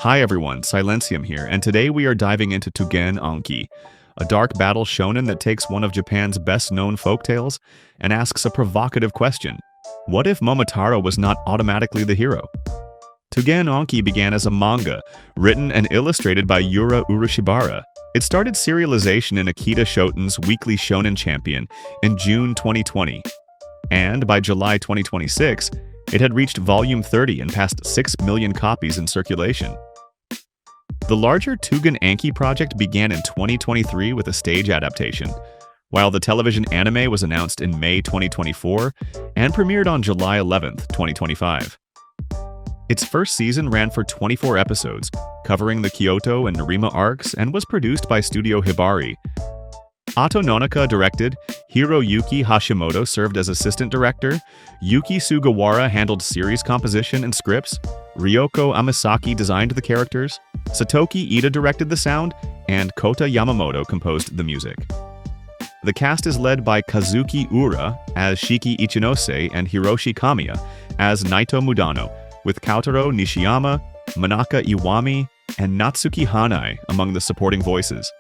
Hi everyone, Silencium here, and today we are diving into Tougen Anki, a dark battle shonen that takes one of Japan's best-known folktales and asks a provocative question. What if Momotaro was not automatically the hero? Tougen Anki began as a manga, written and illustrated by Yura Urashibara. It started serialization in Akita Shoten's Weekly Shonen Champion in June 2020, and by July 2026, it had reached volume 30 and passed 6 million copies in circulation. The larger Tougen Anki project began in 2023 with a stage adaptation, while the television anime was announced in May 2024 and premiered on July 11, 2025. Its first season ran for 24 episodes, covering the Kyoto and Nerima arcs, and was produced by Studio Hibari. Ato Nonaka directed, Hiroyuki Hashimoto served as assistant director, Yuki Sugawara handled series composition and scripts, Ryoko Amasaki designed the characters, Satoki Ida directed the sound, and Kota Yamamoto composed the music. The cast is led by Kazuki Ura as Shiki Ichinose and Hiroshi Kamiya as Naito Mudano, with Kaotaro Nishiyama, Manaka Iwami, and Natsuki Hanai among the supporting voices.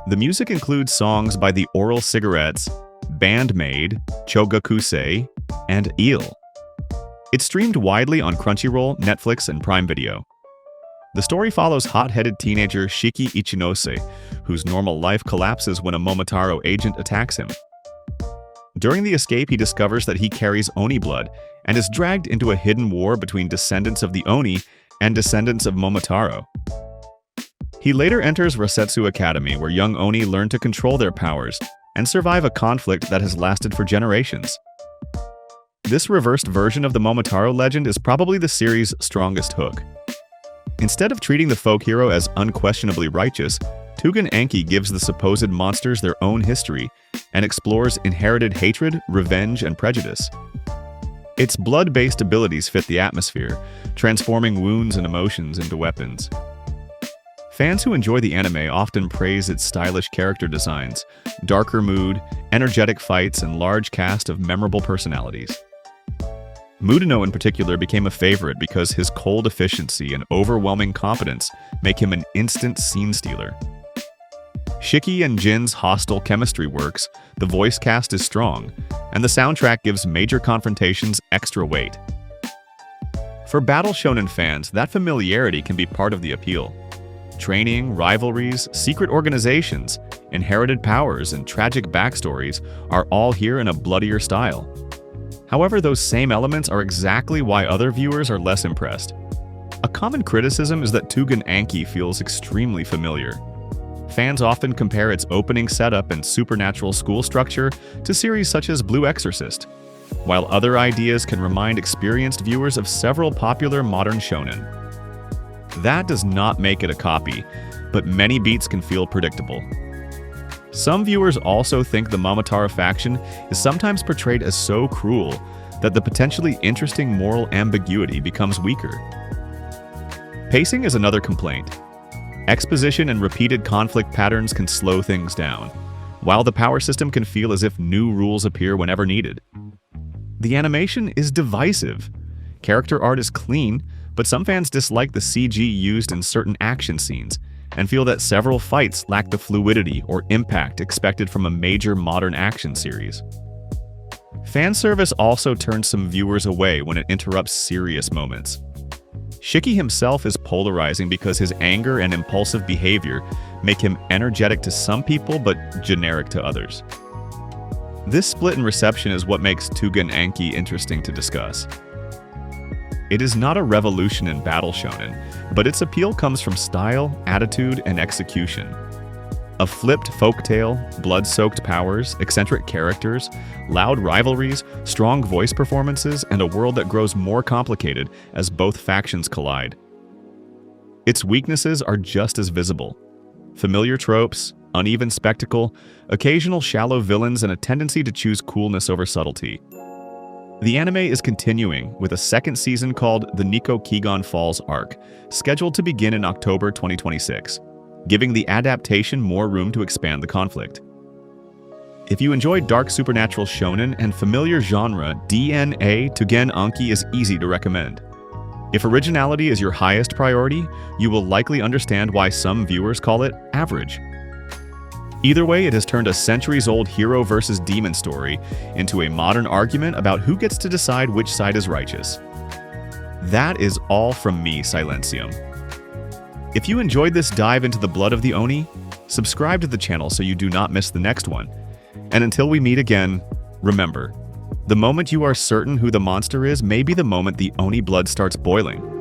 The music includes songs by the Oral Cigarettes, Bandmaid, Chogakusei, and Eel. It's streamed widely on Crunchyroll, Netflix, and Prime Video. The story follows hot-headed teenager Shiki Ichinose, whose normal life collapses when a Momotaro agent attacks him. During the escape, he discovers that he carries Oni blood and is dragged into a hidden war between descendants of the Oni and descendants of Momotaro. He later enters Rasetsu Academy, where young Oni learn to control their powers and survive a conflict that has lasted for generations. This reversed version of the Momotaro legend is probably the series' strongest hook. Instead of treating the folk hero as unquestionably righteous, Tougen Anki gives the supposed monsters their own history and explores inherited hatred, revenge, and prejudice. Its blood-based abilities fit the atmosphere, transforming wounds and emotions into weapons. Fans who enjoy the anime often praise its stylish character designs, darker mood, energetic fights, and large cast of memorable personalities. Mudano in particular became a favorite because his cold efficiency and overwhelming competence make him an instant scene stealer. Shiki and Jin's hostile chemistry works, the voice cast is strong, and the soundtrack gives major confrontations extra weight. For battle shonen fans, that familiarity can be part of the appeal. Training, rivalries, secret organizations, inherited powers, and tragic backstories are all here in a bloodier style. However, those same elements are exactly why other viewers are less impressed. A common criticism is that Tougen Anki feels extremely familiar. Fans often compare its opening setup and supernatural school structure to series such as Blue Exorcist, while other ideas can remind experienced viewers of several popular modern shonen. That does not make it a copy, but many beats can feel predictable. Some viewers also think the Momotaro faction is sometimes portrayed as so cruel that the potentially interesting moral ambiguity becomes weaker. Pacing is another complaint. Exposition and repeated conflict patterns can slow things down, while the power system can feel as if new rules appear whenever needed. The animation is divisive. Character art is clean, but some fans dislike the CG used in certain action scenes and feel that several fights lack the fluidity or impact expected from a major modern action series. Fan service also turns some viewers away when it interrupts serious moments. Shiki himself is polarizing because his anger and impulsive behavior make him energetic to some people but generic to others. This split in reception is what makes Tougen Anki interesting to discuss. It is not a revolution in battle shonen, but its appeal comes from style, attitude, and execution. A flipped folktale, blood-soaked powers, eccentric characters, loud rivalries, strong voice performances, and a world that grows more complicated as both factions collide. Its weaknesses are just as visible. Familiar tropes, uneven spectacle, occasional shallow villains, and a tendency to choose coolness over subtlety. The anime is continuing with a second season called the Nikko Kigon Falls arc, scheduled to begin in October 2026, giving the adaptation more room to expand the conflict. If you enjoy dark supernatural shonen and familiar genre DNA, Tougen Anki is easy to recommend. If originality is your highest priority, you will likely understand why some viewers call it average. Either way, it has turned a centuries-old hero versus demon story into a modern argument about who gets to decide which side is righteous. That is all from me, Silentium. If you enjoyed this dive into the blood of the Oni, subscribe to the channel so you do not miss the next one. And until we meet again, remember, the moment you are certain who the monster is may be the moment the Oni blood starts boiling.